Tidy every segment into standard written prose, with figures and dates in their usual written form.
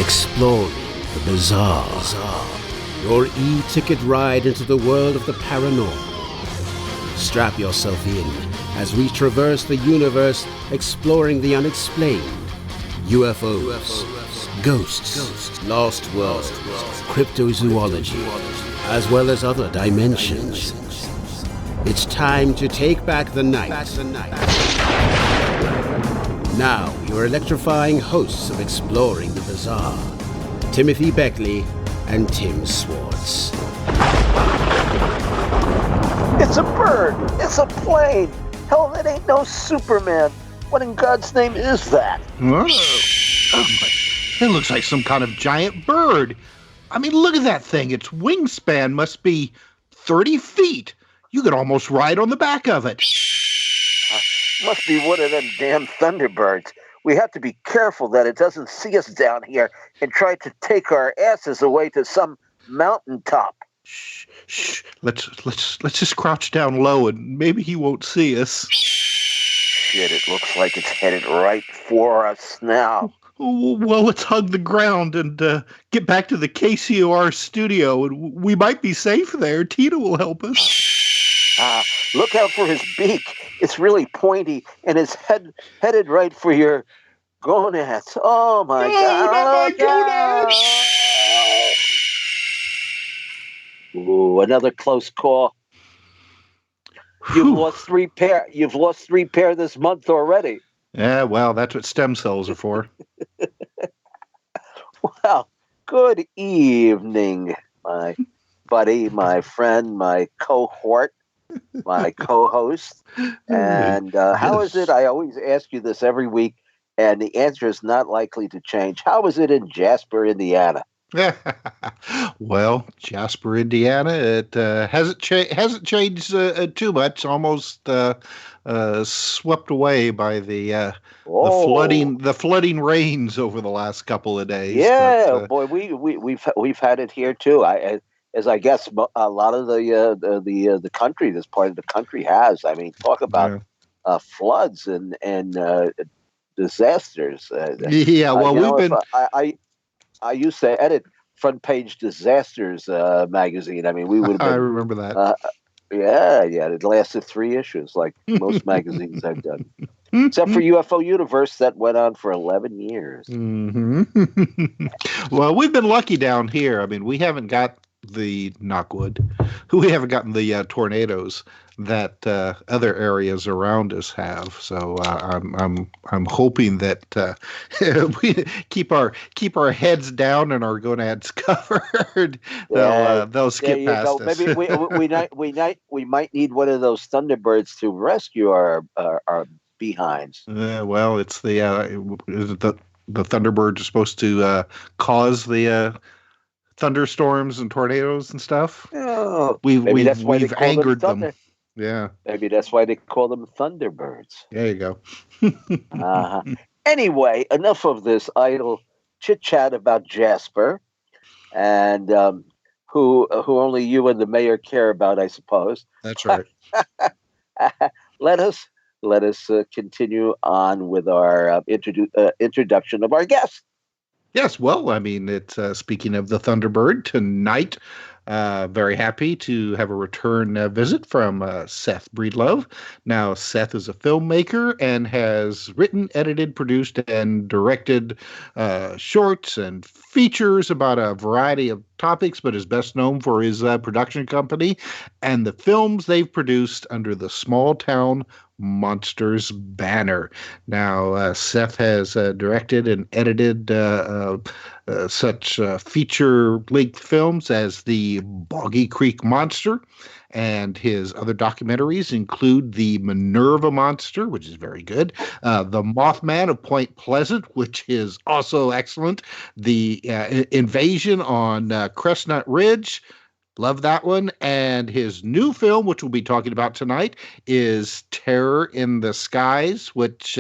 Exploring the bizarre. Your e-ticket ride into the world of the paranormal. Strap yourself in as we traverse the universe exploring the unexplained. UFOs, ghosts, lost worlds, cryptozoology, as well as other dimensions. It's time to take back the night. Now, your electrifying hosts of Exploring the Bizarre, Timothy Beckley and Tim Swartz. It's a bird! It's a plane! Hell, it ain't no Superman! What in God's name is that? Oh, it looks like some kind of giant bird. I mean, look at that thing. Its wingspan must be 30 feet. You could almost ride on the back of it. Must be one of them damn Thunderbirds. We have to be careful that it doesn't see us down here and try to take our asses away to some mountaintop. Shh. Let's just crouch down low and maybe he won't see us. Shit, it looks like it's headed right for us now. Well, let's hug the ground and get back to the KCOR studio, and we might be safe there. Tina will help us. Look out for his beak. It's really pointy, and it's headed right for your gonads. Oh, my God. My gonads! Ooh, another close call. You've lost three pair this month already. Yeah, well, that's what stem cells are for. Well, good evening, my buddy, my friend, my cohort, my co-host. And how is it? I always ask you this every week, and the answer is not likely to change. How is it in Jasper, Indiana? Well, Jasper, Indiana, it hasn't changed too much. Almost swept away by the flooding rains over the last couple of days. Yeah, but, boy, we've had it here too. As I guess a lot of the country, this part of the country has. I mean, talk about floods and disasters. Yeah, well, we've been. I used to edit Front Page Disasters magazine. I mean, we would have been. I remember that. Yeah. It lasted 3 issues, like most magazines I've done. Except for UFO Universe, that went on for 11 years. Mm-hmm. Well, we've been lucky down here. I mean, we haven't got the knockwood. We haven't gotten the tornadoes that other areas around us have. So I'm hoping that we keep our heads down and our gonads covered. They'll skip past us. Maybe we might need one of those Thunderbirds to rescue our behinds. Well, it's the Thunderbirds are supposed to cause the thunderstorms and tornadoes and stuff. Oh, we've angered them. Yeah. Maybe that's why they call them Thunderbirds. There you go. Anyway, enough of this idle chit-chat about Jasper, and who only you and the mayor care about, I suppose. That's right. Let us continue on with our introduction of our guest. Yes, well, I mean, it's speaking of the Thunderbird tonight. Very happy to have a return visit from Seth Breedlove. Now, Seth is a filmmaker and has written, edited, produced, and directed shorts and features about a variety of topics, but is best known for his production company and the films they've produced under the Small Town Monsters banner. Now, Seth has directed and edited such feature-length films as The Boggy Creek Monster, and his other documentaries include The Minerva Monster, which is very good, The Mothman of Point Pleasant, which is also excellent, The Invasion on Chestnut Ridge, love that one. And his new film, which we'll be talking about tonight, is Terror in the Skies, which,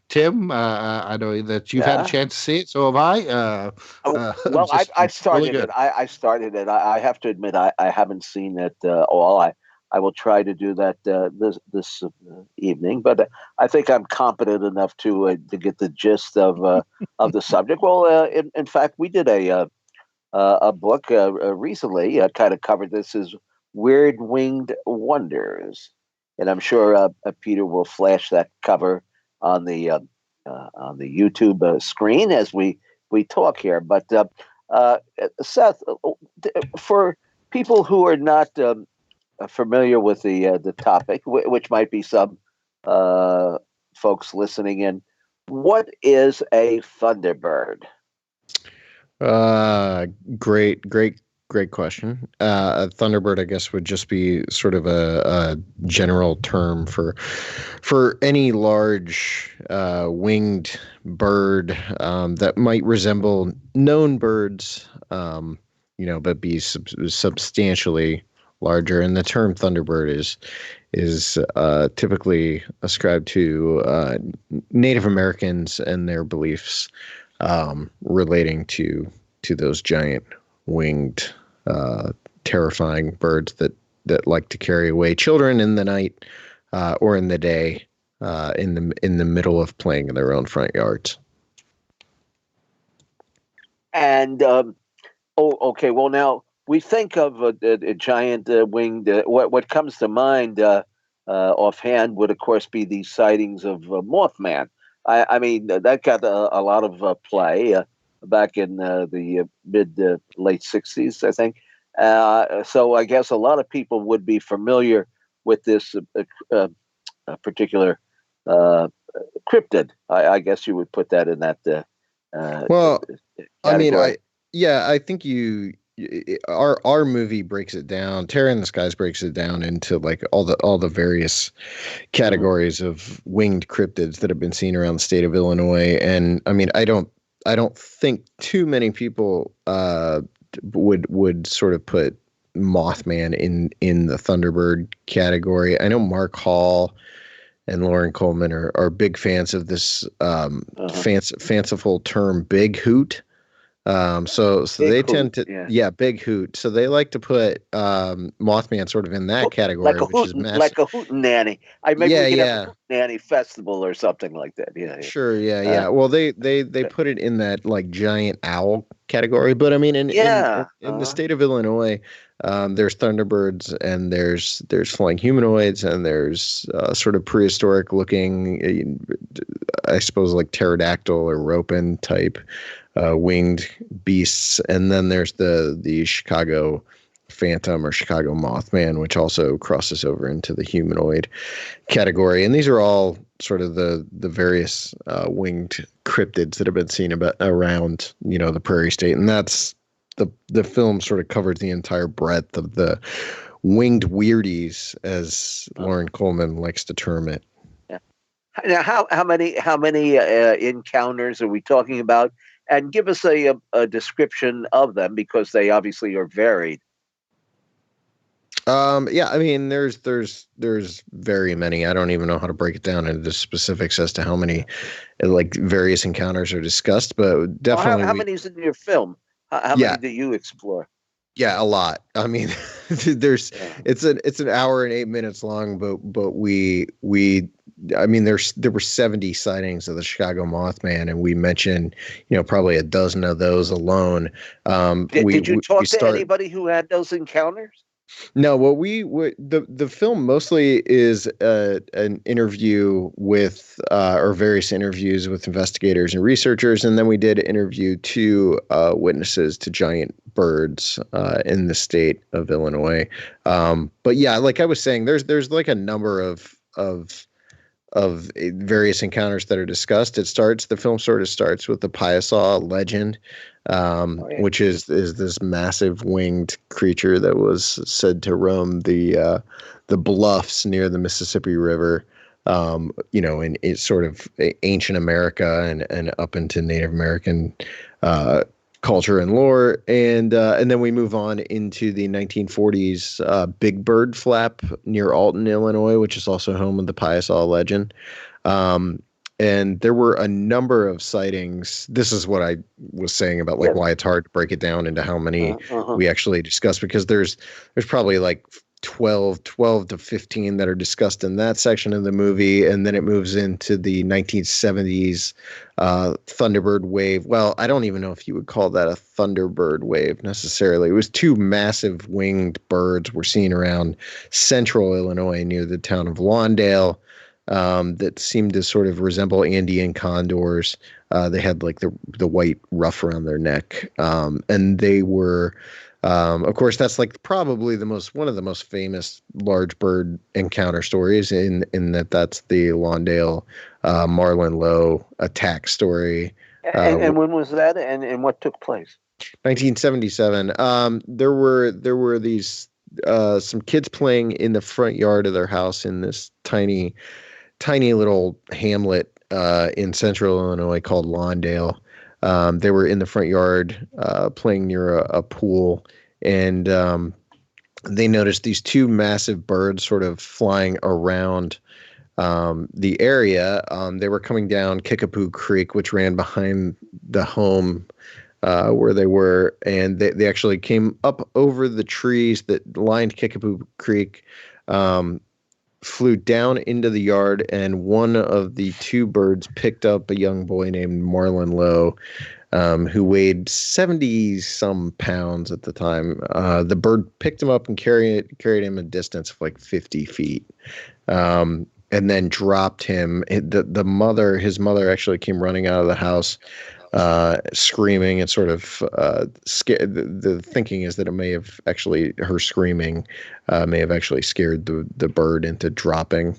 Tim, I know that you've had a chance to see it, so have I. I started really it. I started it. I have to admit, I haven't seen it all. I will try to do that this evening. But I think I'm competent enough to get the gist of the subject. Well, in fact, we did a book recently. Kind of covered this as Weird Winged Wonders, and I'm sure Peter will flash that cover on the YouTube screen as we talk here. But Seth, for people who are not familiar with the topic, which might be some folks listening in, what is a Thunderbird? Great question. A Thunderbird, I guess, would just be sort of a general term for any large winged bird that might resemble known birds, but be substantially larger. And the term Thunderbird is typically ascribed to Native Americans and their beliefs relating to those giant winged, terrifying birds that like to carry away children in the night or in the day, in the middle of playing in their own front yards. And okay. Well, now we think of a giant winged. What comes to mind offhand would, of course, be these sightings of Mothman. I mean, that got a lot of play back in the late 60s, I think. So I guess a lot of people would be familiar with this particular cryptid. I guess you would put that in that. Well, I mean, category. I think our movie breaks it down. Terror in the Skies breaks it down into like all the various categories of winged cryptids that have been seen around the state of Illinois. And I mean, I don't think too many people would sort of put Mothman in the Thunderbird category. I know Mark Hall and Lauren Coleman are big fans of this fanciful term Big Hoot. So Big they Hoot, tend to Big Hoot. So they like to put Mothman sort of in that category, which is massive. Like a hootenanny. Maybe we could have a hootenanny festival or something like that. Yeah. Sure, yeah. Well, they put it in that like giant owl category, but I mean, in the state of Illinois, there's Thunderbirds and there's flying humanoids and there's sort of prehistoric looking, I suppose, like pterodactyl or ropen type winged beasts, and then there's the Chicago Phantom or Chicago Mothman, which also crosses over into the humanoid category. And these are all sort of the various winged cryptids that have been seen around the Prairie State, and that's the film sort of covers the entire breadth of the winged weirdies, as Lauren Coleman likes to term it. Yeah. Now, how many encounters are we talking about? And give us a description of them, because they obviously are varied. I mean, there's very many. I don't even know how to break it down into the specifics as to how many like various encounters are discussed, but definitely. How many is in your film? How many do you explore? Yeah, a lot. I mean, it's an hour and 8 minutes long, but there were 70 sightings of the Chicago Mothman, and we mentioned, probably a dozen of those alone. Did you talk to anybody who had those encounters? No, the film mostly is an interview with or various interviews with investigators and researchers, and then we did interview two witnesses to giant birds in the state of Illinois. But yeah, like I was saying, there's like a number of various encounters that are discussed. The film sort of starts with the Piasaw legend, which is this massive winged creature that was said to roam the bluffs near the Mississippi River, in it's sort of ancient America and up into Native American culture and lore, and then we move on into the 1940s Big Bird Flap near Alton, Illinois, which is also home of the Piasaw legend. And there were a number of sightings. This is what I was saying about why it's hard to break it down into how many we actually discussed, because there's probably like 12 to 15 that are discussed in that section of the movie, and then it moves into the 1970s Thunderbird wave. Well, I don't even know if you would call that a Thunderbird wave necessarily. It was two massive winged birds were seen around central Illinois near the town of Lawndale that seemed to sort of resemble Andean condors. They had like the white ruff around their neck, and they were. Of course, that's like probably one of the most famous large bird encounter stories in that's the Lawndale Marlin Lowe attack story. And when was that? And what took place? 1977. There were these some kids playing in the front yard of their house in this tiny little hamlet in central Illinois called Lawndale. They were in the front yard playing near a pool, and they noticed these two massive birds sort of flying around the area. They were coming down Kickapoo Creek, which ran behind the home where they were, and they actually came up over the trees that lined Kickapoo Creek, flew down into the yard, and one of the two birds picked up a young boy named Marlin Lowe, who weighed 70-some pounds at the time. The bird picked him up and carried him a distance of like 50 feet, and then dropped him. His mother actually came running out of the house, screaming and sort of scared. The thinking is that her screaming may have actually scared the bird into dropping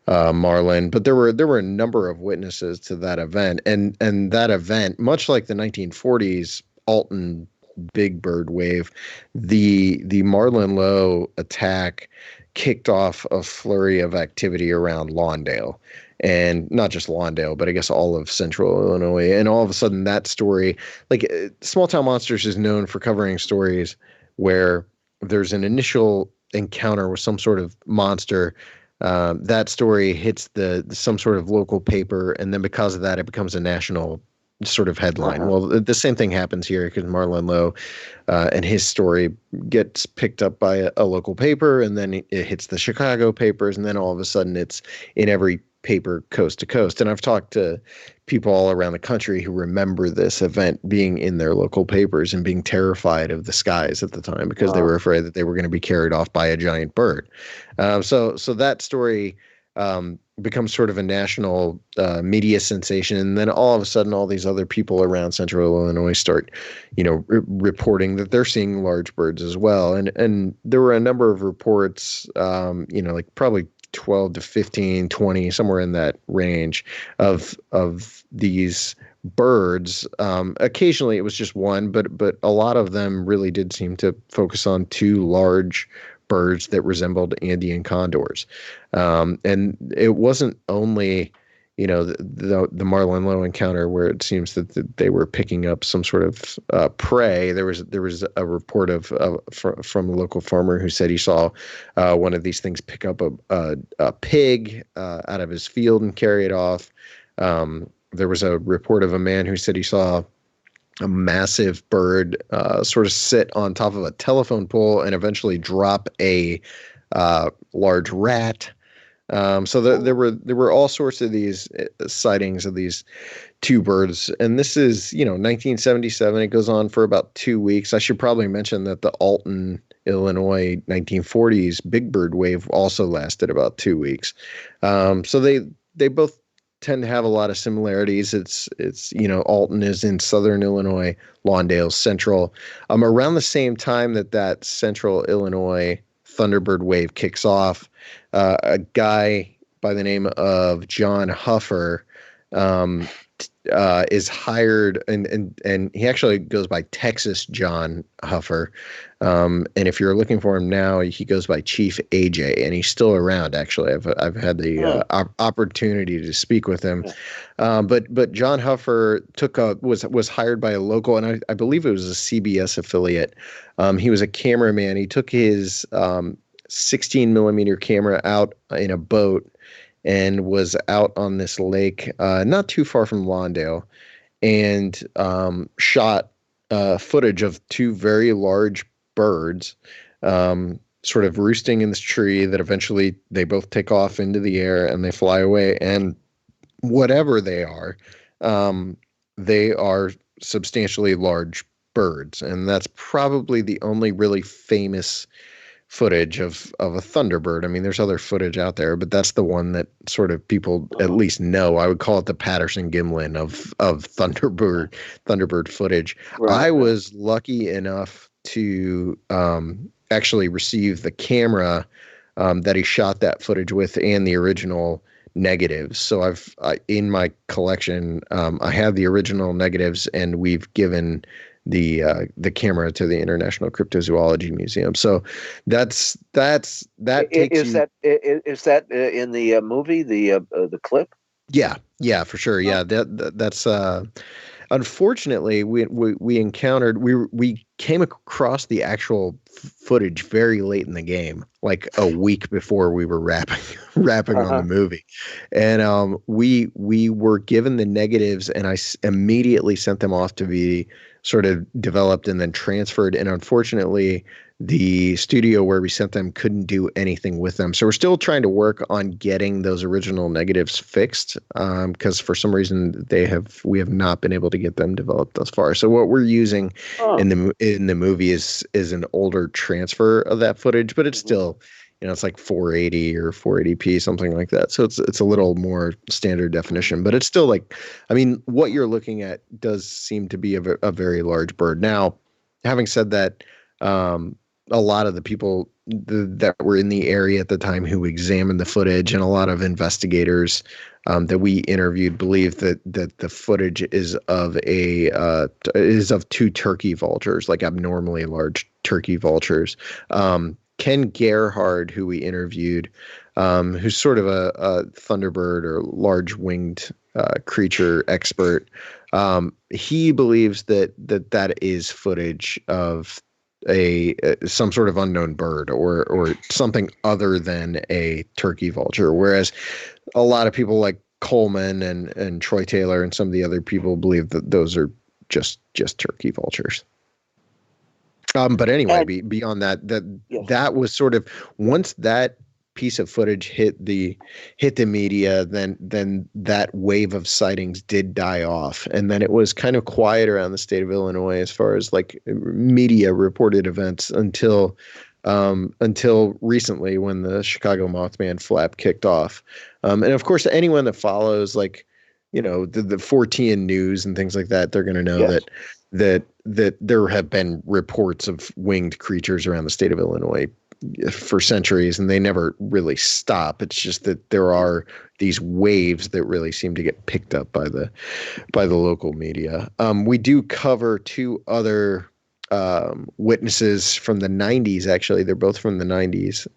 Marlin. But there were a number of witnesses to that event, and that event, much like the 1940s Alton big bird wave, the Marlin Lowe attack kicked off a flurry of activity around Lawndale. And not just Lawndale, but I guess all of central Illinois. And all of a sudden that story, like Small Town Monsters is known for covering stories where there's an initial encounter with some sort of monster. That story hits some sort of local paper, and then because of that, it becomes a national sort of headline. Well, the same thing happens here because Marlin Lowe and his story gets picked up by a local paper, and then it hits the Chicago papers, and then all of a sudden it's in every paper coast to coast. And I've talked to people all around the country who remember this event being in their local papers and being terrified of the skies at the time because they were afraid that they were going to be carried off by a giant bird. So that story becomes sort of a national media sensation, and then all of a sudden all these other people around central Illinois start reporting that they're seeing large birds as well. And there were a number of reports, like probably 12 to 15, 20, somewhere in that range of these birds. Occasionally it was just one, but a lot of them really did seem to focus on two large birds that resembled Andean condors. And it wasn't only, the Marlin Lowe encounter where it seems that they were picking up some sort of prey. There was a report from a local farmer who said he saw one of these things pick up a pig out of his field and carry it off. There was a report of a man who said he saw a massive bird sort of sit on top of a telephone pole and eventually drop a large rat. So there were all sorts of these sightings of these two birds, and this is 1977. It goes on for about 2 weeks. I should probably mention that the Alton, Illinois 1940s big bird wave also lasted about 2 weeks. So they both tend to have a lot of similarities. It's Alton is in southern Illinois, Lawndale's central. Around the same time that central Illinois Thunderbird wave kicks off, a guy by the name of John Huffer is hired, and he actually goes by Texas John Huffer. And if you're looking for him now, he goes by Chief AJ, and he's still around. Actually, I've had the opportunity to speak with him. But John Huffer was hired by a local, and I believe it was a CBS affiliate. He was a cameraman. He took his 16 millimeter camera out in a boat and was out on this lake not too far from Lawndale, and shot footage of two very large birds sort of roosting in this tree that eventually they both take off into the air and they fly away. And whatever they are substantially large birds. And that's probably the only really famous footage of a Thunderbird. I mean, there's other footage out there, but that's the one that sort of people at least know. I would call it the Patterson-Gimlin of Thunderbird footage. Right. I was lucky enough to actually receive the camera that he shot that footage with and the original negatives. So in my collection, I have the original negatives, and we've given the camera to the International Cryptozoology Museum. So that takes is that in the movie, the clip? Yeah, for sure. Yeah, that's unfortunately we encountered we came across the actual footage very late in the game, like a week before we were wrapping on the movie, and we were given the negatives, and I immediately sent them off to be sort of developed and then transferred. And unfortunately, the studio where we sent them couldn't do anything with them. So we're still trying to work on getting those original negatives fixed, because for some reason we have not been able to get them developed thus far. So what we're using in the movie is an older transfer of that footage, but it's still, it's like 480 or 480p, something like that. So it's a little more standard definition, but it's still like, I mean, what you're looking at does seem to be a very large bird. Now, having said that, a lot of the people that were in the area at the time who examined the footage, and a lot of investigators that we interviewed, believe that the footage is of two turkey vultures, like abnormally large turkey vultures. Ken Gerhard, who we interviewed, who's sort of a Thunderbird or large winged creature expert, he believes that is footage of some sort of unknown bird or something other than a turkey vulture, whereas a lot of people like Coleman and Troy Taylor and some of the other people believe that those are just turkey vultures. But anyway, beyond that was sort of, once that piece of footage hit the media, then that wave of sightings did die off, and then it was kind of quiet around the state of Illinois as far as like media reported events until recently, when the Chicago Mothman flap kicked off. And of course, anyone that follows, like, the 4TN news and things like that, they're going to know that there have been reports of winged creatures around the state of Illinois for centuries, and they never really stop. It's just that there are these waves that really seem to get picked up by the local media. We do cover two other witnesses from the 90s. Actually, they're both from the 90s,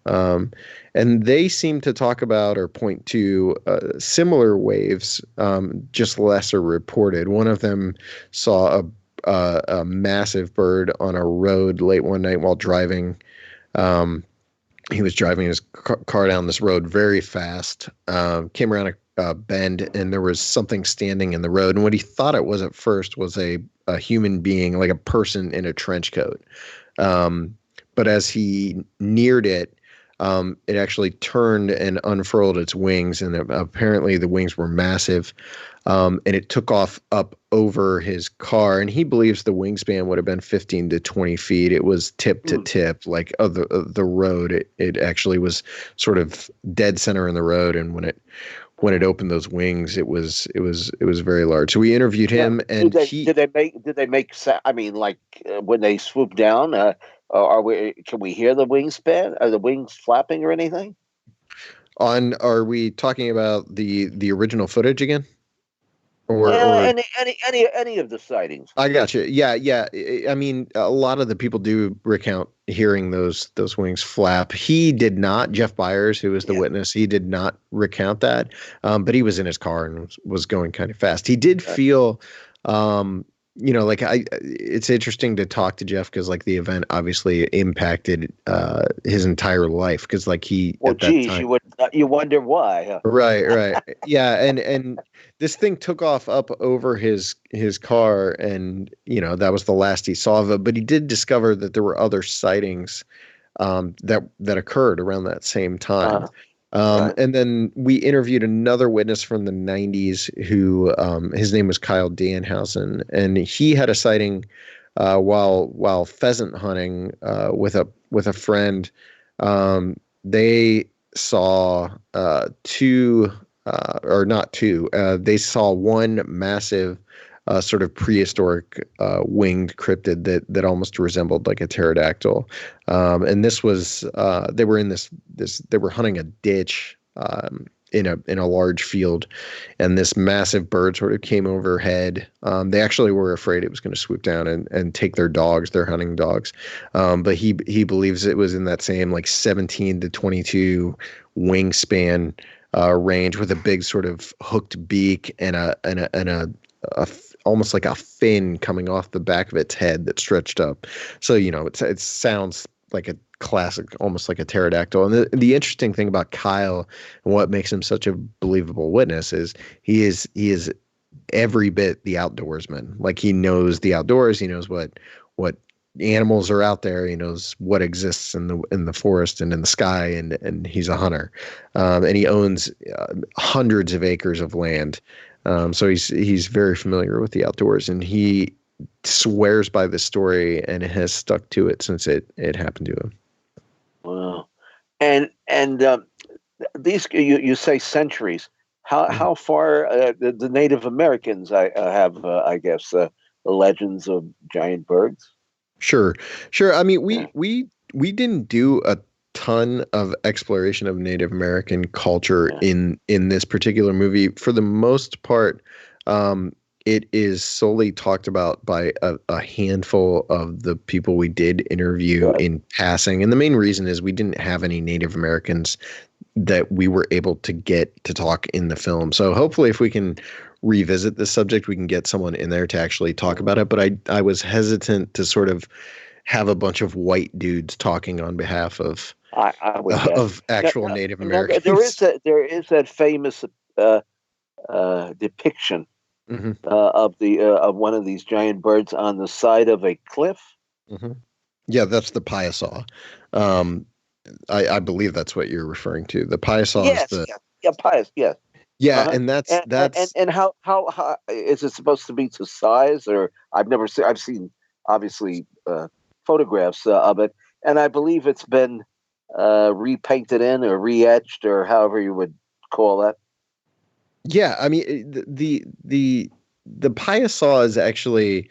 and they seem to talk about or point to similar waves, just lesser reported. One of them saw a massive bird on a road late one night while driving. He was driving his car down this road very fast, came around a bend, and there was something standing in the road. And what he thought it was at first was a human being, like a person in a trench coat. But as he neared it, it actually turned and unfurled its wings, and apparently the wings were massive. And it took off up over his car, and he believes the wingspan would have been 15 to 20 feet. It was tip to tip, like of the road. It actually was sort of dead center in the road, and when it opened those wings, it was very large. So we interviewed him, and did they make? I mean, like when they swoop down, can we hear the wingspan? Are the wings flapping or anything? Are we talking about the original footage again? Or any of the sightings? I got you. Yeah. I mean, a lot of the people do recount hearing those wings flap. He did not. Jeff Byers, who was the witness, he did not recount that. But he was in his car and was going kind of fast. He did feel, like it's interesting to talk to Jeff, because like the event obviously impacted his entire life, because like at that time, you wonder why, huh? Right. Yeah, and this thing took off up over his car, and that was the last he saw of it. But he did discover that there were other sightings that occurred around that same time. Right. And then we interviewed another witness from the 90s who his name was Kyle Danhausen, and he had a sighting while pheasant hunting with a friend. They saw two or not two. They saw one massive sort of prehistoric winged cryptid that almost resembled like a pterodactyl. And this was they were in this they were hunting a ditch in a large field, and this massive bird sort of came overhead. They actually were afraid it was going to swoop down and take their dogs, their hunting dogs. But he believes it was in that same like 17 to 22 wingspan range, with a big sort of hooked beak and a almost like a fin coming off the back of its head that stretched up. So, it sounds like a classic, almost like a pterodactyl. And the interesting thing about Kyle and what makes him such a believable witness is he is every bit the outdoorsman. Like, he knows the outdoors. He knows what animals are out there. He knows what exists in the forest and in the sky, and he's a hunter. And he owns hundreds of acres of land. So he's very familiar with the outdoors, and he swears by this story and has stuck to it since it happened to him. Wow. And these, you say centuries. How far the Native Americans have I guess the legends of giant birds? Sure. I mean, we didn't do a ton of exploration of Native American culture in this particular movie. For the most part, it is solely talked about by a handful of the people we did interview in passing. And the main reason is we didn't have any Native Americans that we were able to get to talk in the film. So hopefully if we can revisit this subject, we can get someone in there to actually talk about it. But I was hesitant to sort of have a bunch of white dudes talking on behalf of actual Native Americans. There is that famous depiction of one of these giant birds on the side of a cliff. Mm-hmm. Yeah, that's the Piasaw. I believe that's what you're referring to. The Piasaw is the Pias, yes. Yeah, and that's and how is it supposed to be to size? Or I've seen obviously photographs of it, and I believe it's been repainted in or re-etched or however you would call that. Yeah, I mean the Piasaw is actually.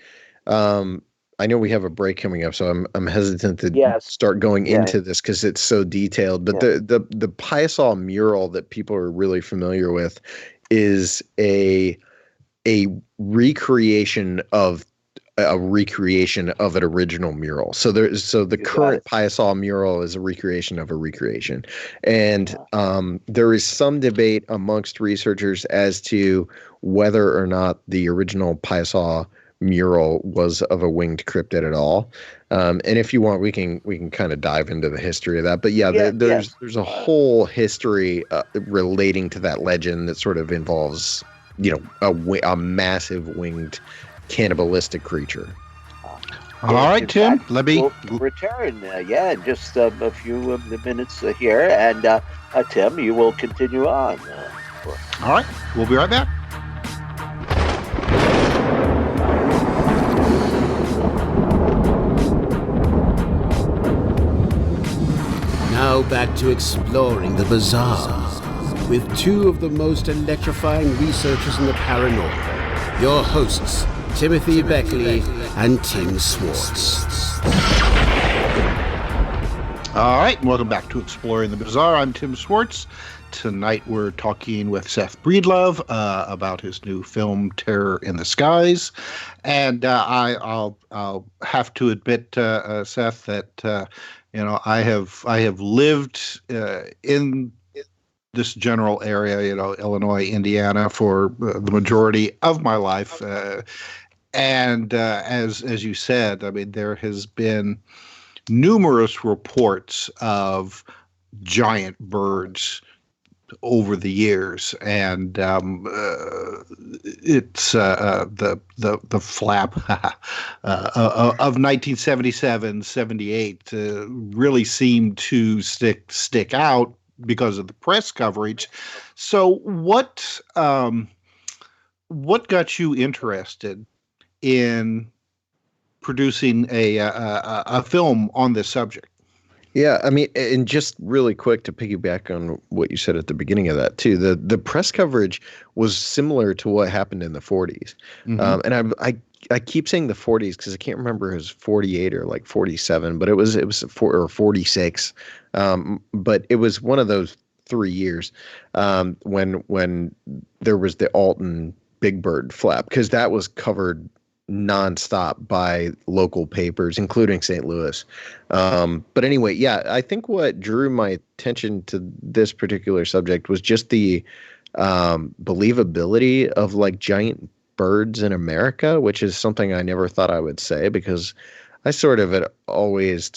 I know we have a break coming up, so I'm hesitant to start going into this because it's so detailed. But the Piasaw mural that people are really familiar with is a recreation of an original mural. So the current Piasaw mural is a recreation of a recreation, and there is some debate amongst researchers as to whether or not the original Piasaw mural was of a winged cryptid at all. And if you want, we can kind of dive into the history of that. But there's a whole history relating to that legend that sort of involves, a massive winged cannibalistic creature. All right, Tim, let me return. In just a few minutes here, and Tim, you will continue on. All right, we'll be right back. Now back to exploring the bizarre with two of the most electrifying researchers in the paranormal, your hosts, Timothy Beckley and Tim Swartz. All right, welcome back to Exploring the Bizarre. I'm Tim Swartz. Tonight we're talking with Seth Breedlove about his new film Terror in the Skies, and I'll have to admit, Seth, that I have lived in this general area, Illinois, Indiana, for the majority of my life, and as you said, I mean, there has been numerous reports of giant birds over the years, and it's the flap of 1977, 78 really seemed to stick out because of the press coverage. So what got you interested in producing a film on this subject? Yeah, I mean, and just really quick to piggyback on what you said at the beginning of that too, the press coverage was similar to what happened in the 40s. Mm-hmm. And I keep saying the 40s because I can't remember if it was 48 or like 47, but it was 46. But it was one of those 3 years when there was the Alton Big Bird flap, because that was covered nonstop by local papers, including St. Louis. But anyway, yeah, I think what drew my attention to this particular subject was just the believability of like giant birds in America, which is something I never thought I would say, because I sort of had always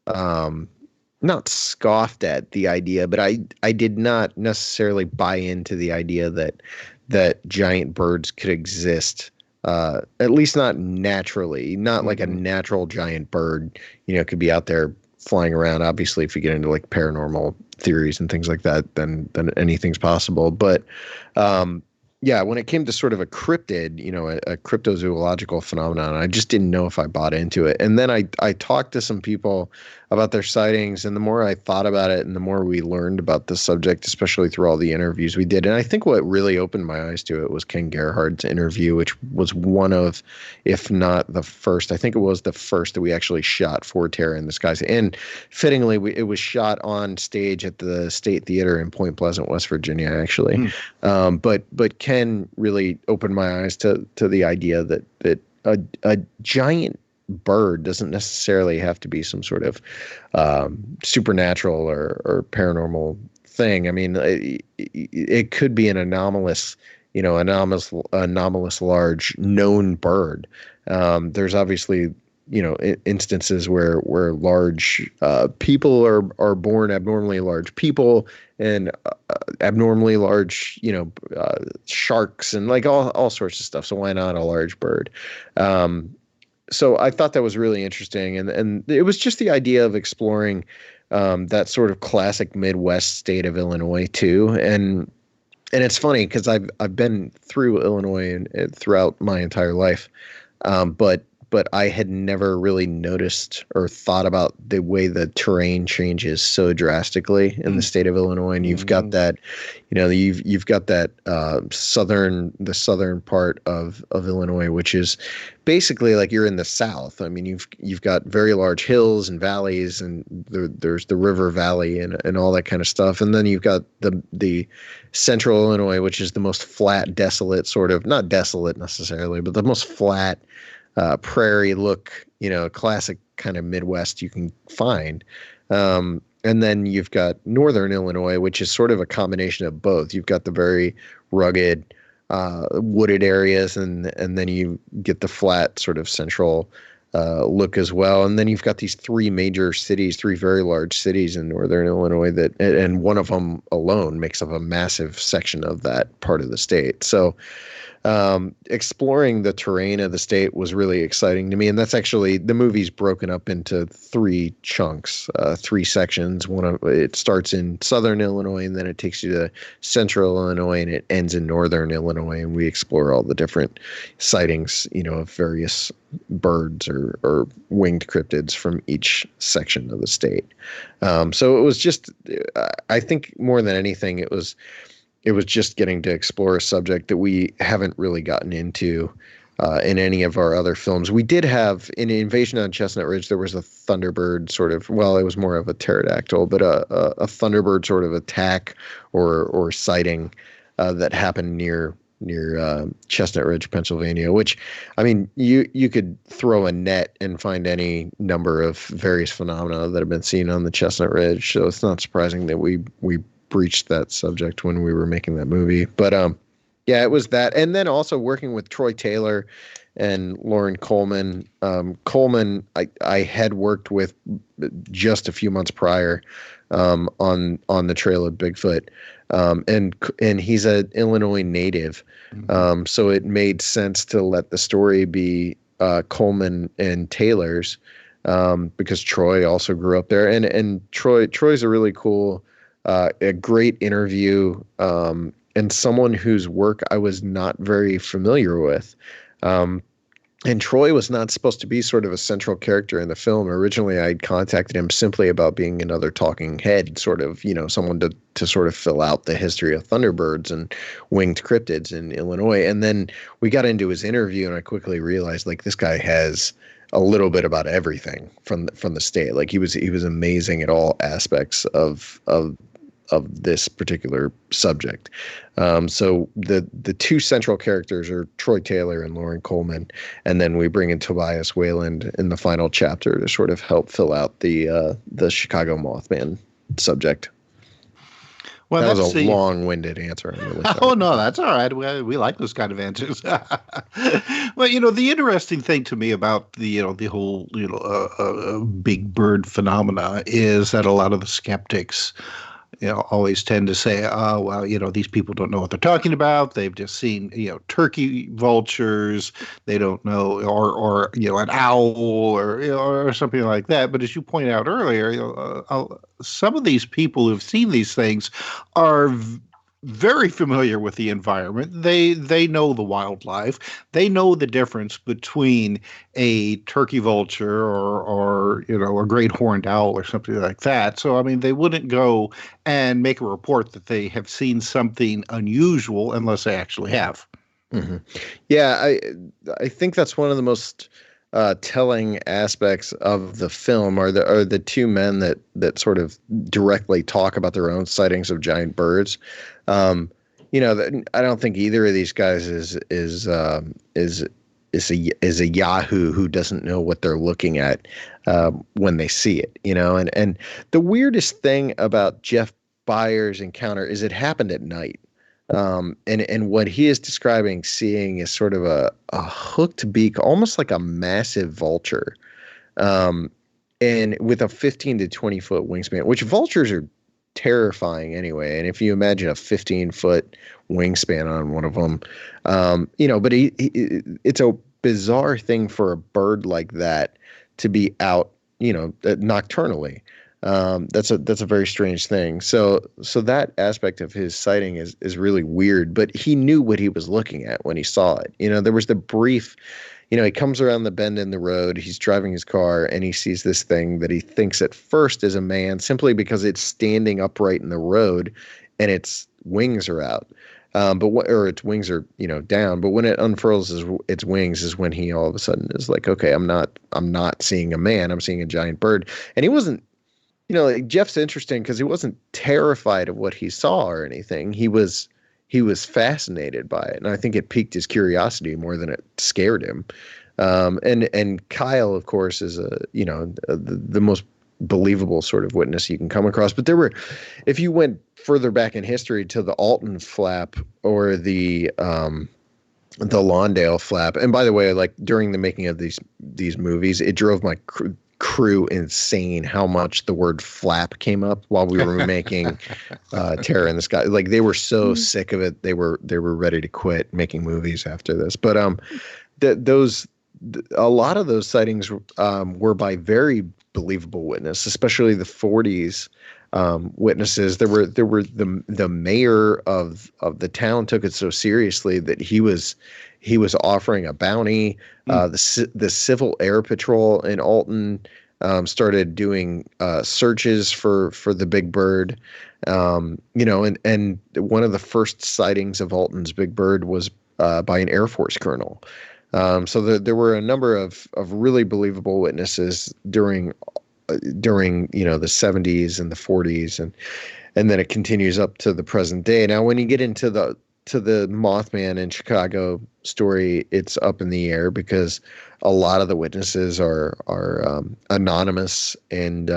not scoffed at the idea, but I did not necessarily buy into the idea that giant birds could exist. At least not naturally, not like a natural giant bird, could be out there flying around. Obviously, if you get into like paranormal theories and things like that, then anything's possible. But yeah, when it came to sort of a cryptid, a cryptozoological phenomenon, I just didn't know if I bought into it. And then I talked to some people about their sightings, and the more I thought about it and the more we learned about the subject, especially through all the interviews we did. And I think what really opened my eyes to it was Ken Gerhardt's interview, which was one of, if not the first, I think it was the first that we actually shot for Terror in the Skies. And fittingly, it was shot on stage at the State Theater in Point Pleasant, West Virginia, actually. But Ken really opened my eyes to the idea that a giant bird doesn't necessarily have to be some sort of supernatural or paranormal thing. I mean, it could be an anomalous large known bird. There's obviously instances where large people are born abnormally large people, and abnormally large sharks, and like all sorts of stuff. So why not a large bird? So I thought that was really interesting, and it was just the idea of exploring that sort of classic Midwest state of Illinois too. And it's funny because I've been through Illinois and throughout my entire life, but I had never really noticed or thought about the way the terrain changes so drastically in the state of Illinois. And you've got that, you've got that the southern part of Illinois, which is basically like you're in the South. I mean, you've got very large hills and valleys, and there's the river valley and all that kind of stuff. And then you've got the central Illinois, which is the most flat, desolate sort of, not desolate necessarily, but the most flat, prairie look, classic kind of Midwest you can find. And then you've got northern Illinois, which is sort of a combination of both. You've got the very rugged, wooded areas, and then you get the flat sort of central look as well. And then you've got these three very large cities in northern Illinois and one of them alone makes up a massive section of that part of the state. So exploring the terrain of the state was really exciting to me. And that's actually, the movie's broken up into three chunks, three sections. It starts in southern Illinois, and then it takes you to central Illinois, and it ends in northern Illinois. And we explore all the different sightings, of various birds or winged cryptids from each section of the state. So it was just, I think more than anything, it was just getting to explore a subject that we haven't really gotten into in any of our other films. We did have, in Invasion on Chestnut Ridge, there was a Thunderbird sort of, well, it was more of a pterodactyl, but a Thunderbird sort of attack or sighting that happened near Chestnut Ridge, Pennsylvania, which, I mean, you could throw a net and find any number of various phenomena that have been seen on the Chestnut Ridge. So it's not surprising that we breached that subject when we were making that movie. But yeah, it was that. And then also working with Troy Taylor and Lauren Coleman. Coleman, I had worked with just a few months prior on the trail of Bigfoot. And he's an Illinois native, so it made sense to let the story be Coleman and Taylor's, because Troy also grew up there, and Troy's a really cool, a great interview, and someone whose work I was not very familiar with. And Troy was not supposed to be sort of a central character in the film. Originally, I'd contacted him simply about being another talking head, sort of, someone to sort of fill out the history of Thunderbirds and winged cryptids in Illinois. And then we got into his interview, and I quickly realized, like, this guy has a little bit about everything from the state. Like, he was amazing at all aspects of this particular subject. So the two central characters are Troy Taylor and Lauren Coleman, and then we bring in Tobias Wayland in the final chapter to sort of help fill out the Chicago Mothman subject. Well, that was a long-winded answer. Really oh no, that's all right. We like those kind of answers. Well, the interesting thing to me about the whole big bird phenomena is that a lot of the skeptics always tend to say, oh, well, these people don't know what they're talking about. They've just seen, turkey vultures. They don't know, or an owl or something like that. But as you pointed out earlier, some of these people who've seen these things are very familiar with the environment. They know the wildlife. They know the difference between a turkey vulture or a great horned owl or something like that. So, I mean, they wouldn't go and make a report that they have seen something unusual unless they actually have. Mm-hmm. Yeah, I think that's one of the most telling aspects of the film are the two men that sort of directly talk about their own sightings of giant birds. I don't think either of these guys is a yahoo who doesn't know what they're looking at when they see it. And the weirdest thing about Jeff Byers' encounter is it happened at night. And what he is describing seeing is sort of a hooked beak, almost like a massive vulture, and with a 15 to 20 foot wingspan, which vultures are terrifying anyway. And if you imagine a 15-foot wingspan on one of them, but it's a bizarre thing for a bird like that to be out, nocturnally. That's a very strange thing. So that aspect of his sighting is really weird, but he knew what he was looking at when he saw it. There was the brief, he comes around the bend in the road, he's driving his car, and he sees this thing that he thinks at first is a man simply because it's standing upright in the road and its wings are out. Or its wings are, down. But when it unfurls its wings is when he all of a sudden is like, okay, I'm not seeing a man, I'm seeing a giant bird. And he wasn't, Jeff's interesting because he wasn't terrified of what he saw or anything. He was fascinated by it, and I think it piqued his curiosity more than it scared him. And Kyle, of course, is the most believable sort of witness you can come across. But there were, if you went further back in history to the Alton flap or the Lawndale flap, and by the way, like during the making of these movies, it drove my crew insane how much the word flap came up while we were making Terror in the Sky. Like they were so sick of it, they were ready to quit making movies after this. But a lot of those sightings were by very believable witness, especially the 40s witnesses. There were the mayor of the town took it so seriously that he was offering a bounty. The Civil Air Patrol in Alton started doing searches for the big bird. And one of the first sightings of Alton's big bird was by an Air Force colonel. So there were a number of really believable witnesses during the 70s and the 40s, and then it continues up to the present day. Now, when you get into the Mothman in Chicago story, it's up in the air because a lot of the witnesses are anonymous, and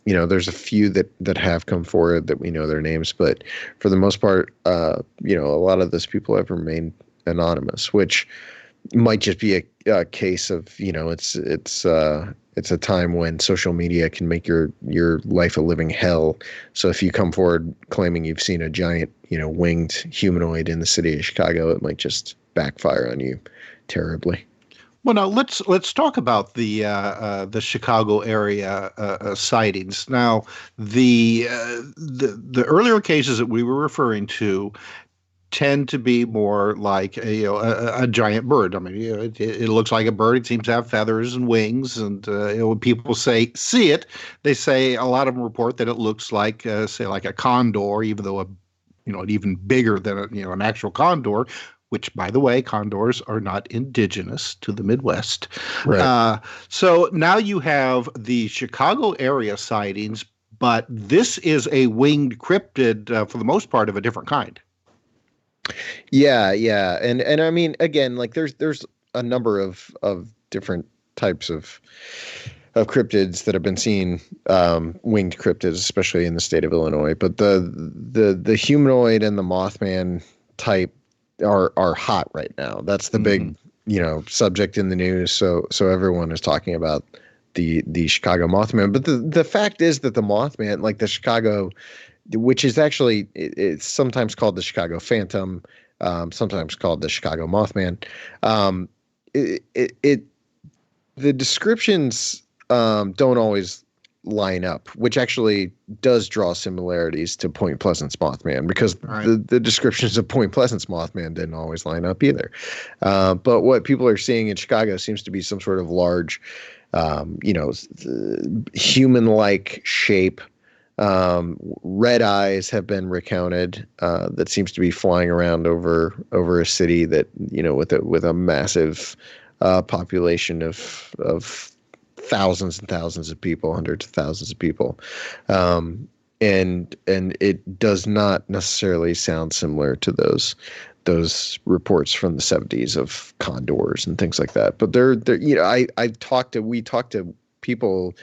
there's a few that have come forward that we know their names, but for the most part, a lot of those people have remained anonymous, which might just be a case of it's it's a time when social media can make your life a living hell. So if you come forward claiming you've seen a giant, winged humanoid in the city of Chicago, it might just backfire on you terribly. Well, now let's talk about the Chicago area sightings. Now, the earlier cases that we were referring to tend to be more like a giant bird. I mean, it looks like a bird. It seems to have feathers and wings. And when people see it, they say a lot of them report that it looks like say like a condor, even though even bigger than an actual condor. Which, by the way, condors are not indigenous to the Midwest. Right. So now you have the Chicago area sightings, but this is a winged cryptid for the most part of a different kind. Yeah, and I mean, again, like there's a number of different types of cryptids that have been seen, winged cryptids, especially in the state of Illinois. But the humanoid and the Mothman type are hot right now. That's the big subject in the news. So everyone is talking about the Chicago Mothman. But the fact is that the Mothman, like the Chicago, which is actually it's sometimes called the Chicago Phantom, sometimes called the Chicago Mothman. The descriptions don't always line up, which actually does draw similarities to Point Pleasant's Mothman, because the descriptions of Point Pleasant's Mothman didn't always line up either. But what people are seeing in Chicago seems to be some sort of large, human-like shape. Red eyes have been recounted, that seems to be flying around over a city that, with a massive population of thousands and thousands of people, hundreds of thousands of people. And it does not necessarily sound similar to those reports from the 70s of condors and things like that. But we talked to people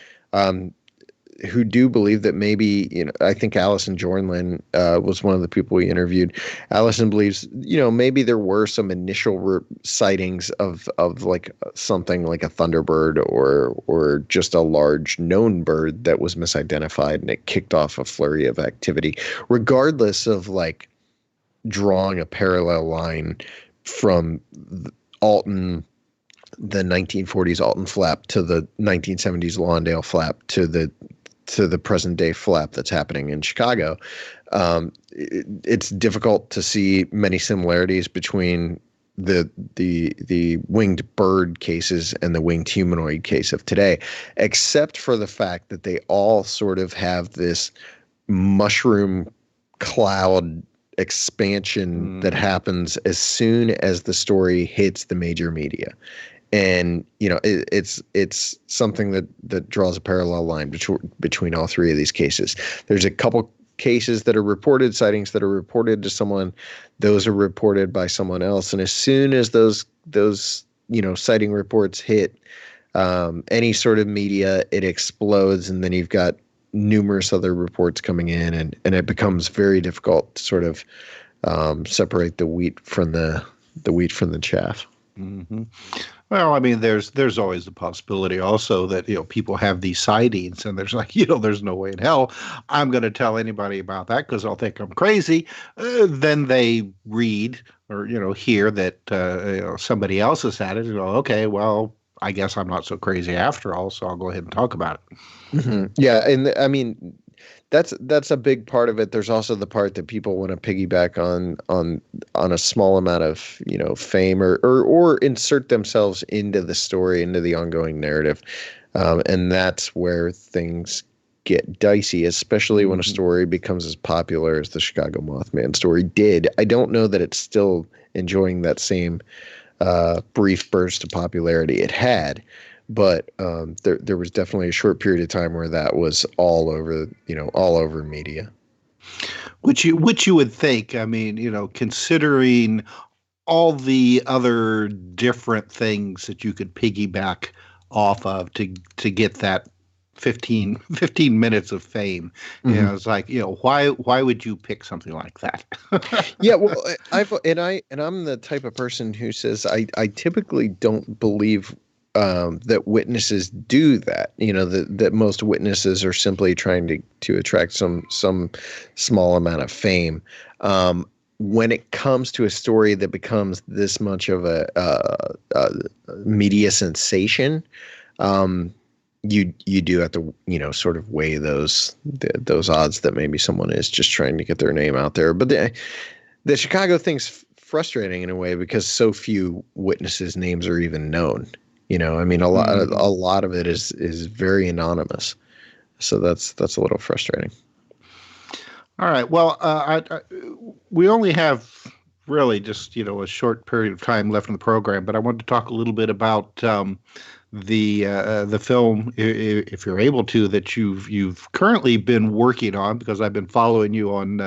who do believe that maybe, I think Allison Jornlin was one of the people we interviewed. Allison believes, maybe there were some initial sightings of like something like a Thunderbird or just a large known bird that was misidentified, and it kicked off a flurry of activity, regardless of like drawing a parallel line from Alton, the 1940s Alton flap, to the 1970s Lawndale flap, to the present day flap that's happening in Chicago. It's difficult to see many similarities between the winged bird cases and the winged humanoid case of today, except for the fact that they all sort of have this mushroom cloud expansion that happens as soon as the story hits the major media. And, it's something that draws a parallel line between all three of these cases. There's a couple cases that are reported, sightings that are reported to someone. Those are reported by someone else. And as soon as those sighting reports hit any sort of media, it explodes. And then you've got numerous other reports coming in, and it becomes very difficult to sort of separate the wheat from the chaff. Mm-hmm. Well, I mean, there's always the possibility also that, people have these sightings and there's like, there's no way in hell I'm going to tell anybody about that because I'll think I'm crazy. Then they read or, hear that somebody else has had it and go, okay, well, I guess I'm not so crazy after all, so I'll go ahead and talk about it. Mm-hmm. Yeah, and I mean, that's a big part of it. There's also the part that people want to piggyback on a small amount of fame or insert themselves into the story, into the ongoing narrative, and that's where things get dicey, especially when a story becomes as popular as the Chicago Mothman story did. I don't know that it's still enjoying that same brief burst of popularity it had. But there was definitely a short period of time where that was all over media. Which you would think, I mean, considering all the other different things that you could piggyback off of to get that 15 minutes of fame. It's like, why would you pick something like that? Yeah, well, I'm the type of person who says I typically don't believe that witnesses do that. That most witnesses are simply trying to attract some small amount of fame. When it comes to a story that becomes this much of a media sensation, you do have to sort of weigh those odds that maybe someone is just trying to get their name out there. But the Chicago thing's frustrating in a way because so few witnesses' names are even known. I mean, a lot of it is very anonymous. So that's a little frustrating. All right. Well, we only have really just a short period of time left in the program, but I wanted to talk a little bit about the film, if you're able to, that you've currently been working on, because I've been following you on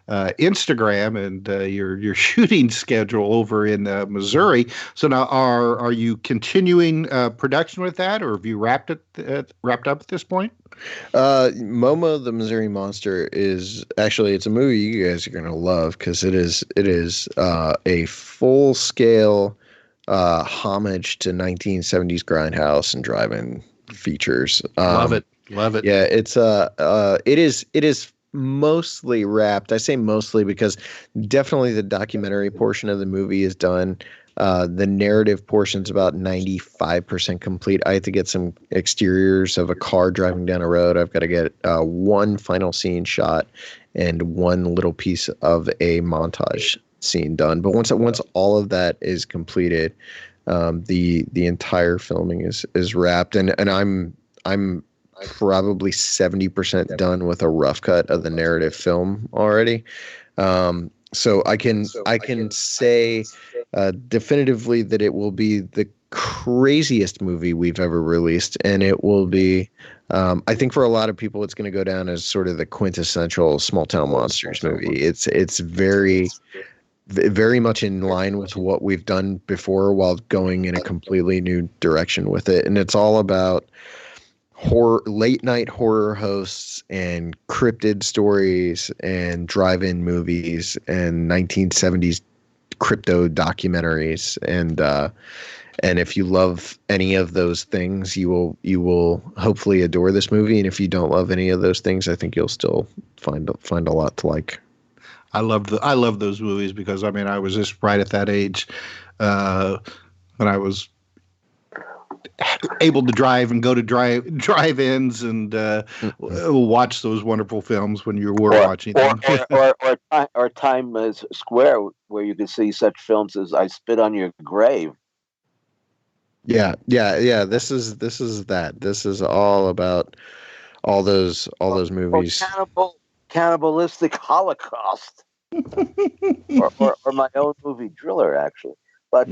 Instagram and your shooting schedule over in Missouri. So now, are you continuing production with that, or have you wrapped up at this point? Momo the Missouri Monster is actually, it's a movie you guys are gonna love, because it is a full scale homage to 1970s grindhouse and drive-in features. Love it. Yeah, it is mostly wrapped. I say mostly because definitely the documentary portion of the movie is done. The narrative portion's about 95% complete. I have to get some exteriors of a car driving down a road. I've got to get one final scene shot and one little piece of a montage scene done. But once all of that is completed, the entire filming is wrapped, and I'm probably 70% done with a rough cut of the narrative film already. So I can say definitively that it will be the craziest movie we've ever released, and it will be, I think for a lot of people, it's going to go down as sort of the quintessential small town monsters movie. It's very, very much in line with what we've done before, while going in a completely new direction with it. And it's all about late night horror hosts and cryptid stories and drive-in movies and 1970s crypto documentaries. And if you love any of those things, you will hopefully adore this movie. And if you don't love any of those things, I think you'll still find a lot to like. I love those movies, because I mean, I was just right at that age when I was able to drive and go to drive-ins and watch those wonderful films when you were watching them. or Times Square, where you can see such films as I Spit on Your Grave. Yeah. This is that. This is all about all those movies. Cannibalistic Holocaust, or my own movie Driller, actually. But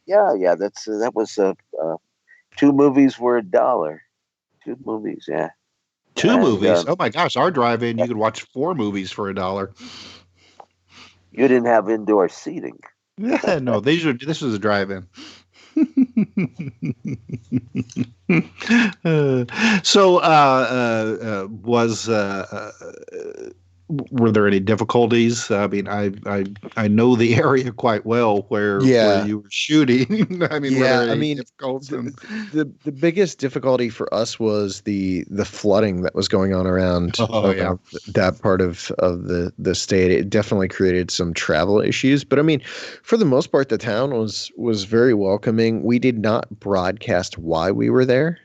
yeah, that was 2 movies were $1. 2 movies, yeah. 2 movies. Oh my gosh, our drive-in, you could watch 4 movies for $1. You didn't have indoor seating. Yeah, no, this was a drive-in. Were there any difficulties? I mean, I know the area quite well where you were shooting. I mean, the biggest difficulty for us was the flooding that was going on around that part of the state. It definitely created some travel issues, but I mean, for the most part, the town was very welcoming. We did not broadcast why we were there,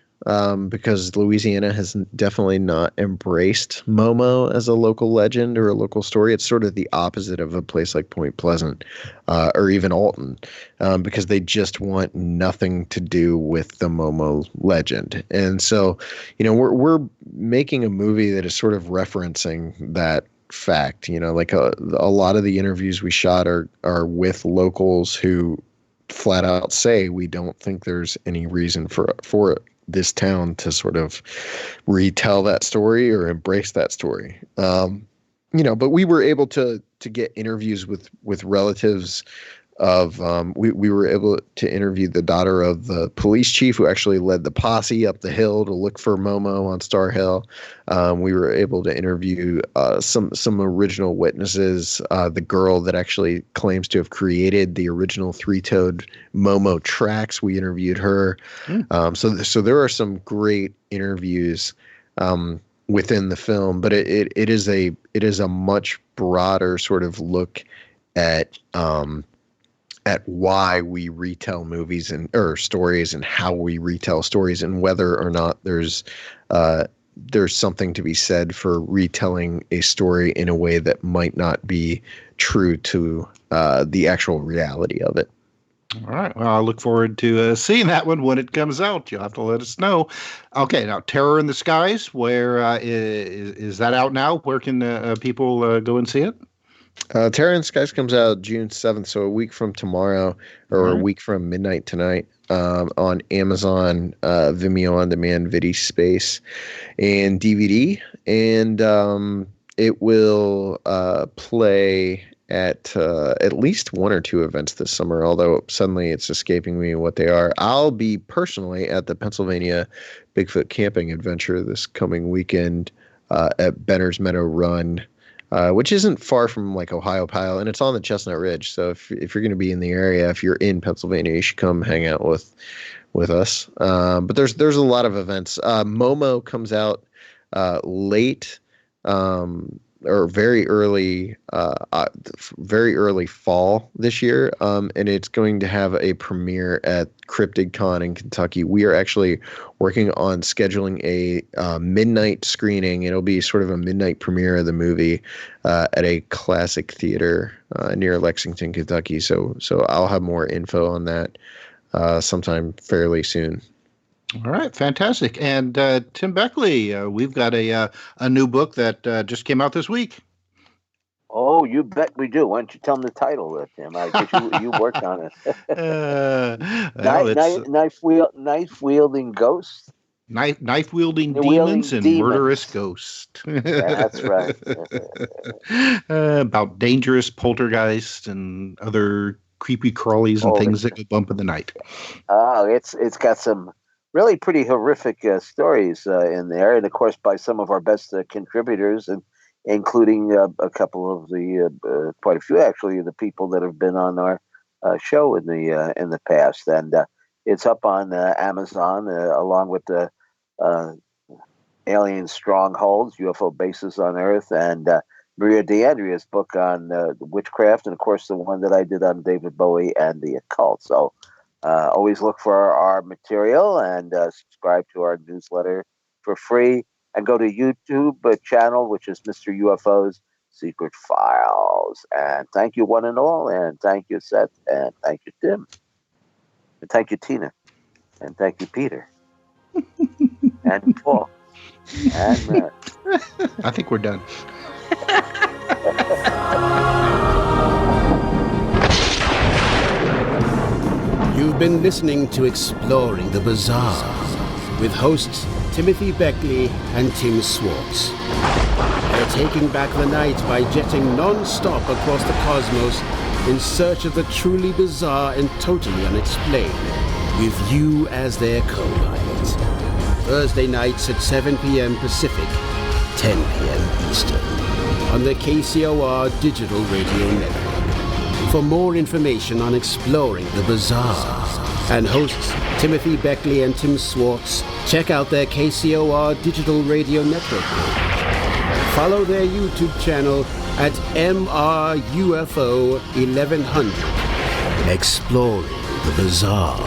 because Louisiana has definitely not embraced Momo as a local legend or a local story. It's sort of the opposite of a place like Point Pleasant or even Alton, because they just want nothing to do with the Momo legend. And so, we're making a movie that is sort of referencing that fact. Like a lot of the interviews we shot are with locals who flat out say we don't think there's any reason for this town to sort of retell that story or embrace that story. But we were able to get interviews with relatives of we were able to interview the daughter of the police chief who actually led the posse up the hill to look for Momo on Star Hill. We were able to interview some original witnesses. The girl that actually claims to have created the original three-toed Momo tracks, we interviewed her. So there are some great interviews within the film, but it is a much broader sort of look at why we retell movies or stories and how we retell stories and whether or not there's something to be said for retelling a story in a way that might not be true to the actual reality of it. All right. Well, I look forward to seeing that one when it comes out. You'll have to let us know. Okay. Now, Terror in the Skies, where is that out now? Where can people go and see it? Terror in the Skies comes out June 7th, so a week from tomorrow, or a week from midnight tonight, on Amazon, Vimeo On Demand, VidiSpace, and DVD. And it will play at least one or two events this summer, although suddenly it's escaping me what they are. I'll be personally at the Pennsylvania Bigfoot Camping Adventure this coming weekend at Benner's Meadow Run, which isn't far from like Ohio Pile, and it's on the Chestnut Ridge. So if you're going to be in the area, if you're in Pennsylvania, you should come hang out with us. But there's a lot of events. Momo comes out late, or very early fall this year, and it's going to have a premiere at CryptidCon in Kentucky. We are actually working on scheduling a midnight screening. It'll be sort of a midnight premiere of the movie at a classic theater near Lexington, Kentucky. So I'll have more info on that sometime fairly soon. All right, fantastic. And Tim Beckley, we've got a new book that just came out this week. Oh, you bet we do. Why don't you tell them the title, Tim? I guess you worked on it. Knife wielding ghosts. Knife wielding demons and murderous ghosts. That's right. About dangerous poltergeists and other creepy crawlies and things that go bump in the night. Oh, it's got some really pretty horrific stories in there, and of course by some of our best contributors, and including a couple of the quite a few actually, the people that have been on our show in the past. And it's up on Amazon along with the Alien Strongholds, UFO Bases on Earth, and Maria DeAndrea's book on witchcraft, and of course the one that I did on David Bowie and the occult. So always look for our material and subscribe to our newsletter for free, and go to YouTube channel, which is Mr. UFO's Secret Files. And thank you one and all, and thank you Seth, and thank you Tim, and thank you Tina, and thank you Peter, and Paul, and Matt. I think we're done. You've been listening to Exploring the Bizarre with hosts Timothy Beckley and Tim Swartz. They're taking back the night by jetting non-stop across the cosmos in search of the truly bizarre and totally unexplained, with you as their co-pilot. Thursday nights at 7 p.m. Pacific, 10 p.m. Eastern, on the KCOR Digital Radio Network. For more information on Exploring the Bizarre and hosts Timothy Beckley and Tim Swartz, check out their KCOR Digital Radio Network page. Follow their YouTube channel at MRUFO 1100. Exploring the Bizarre.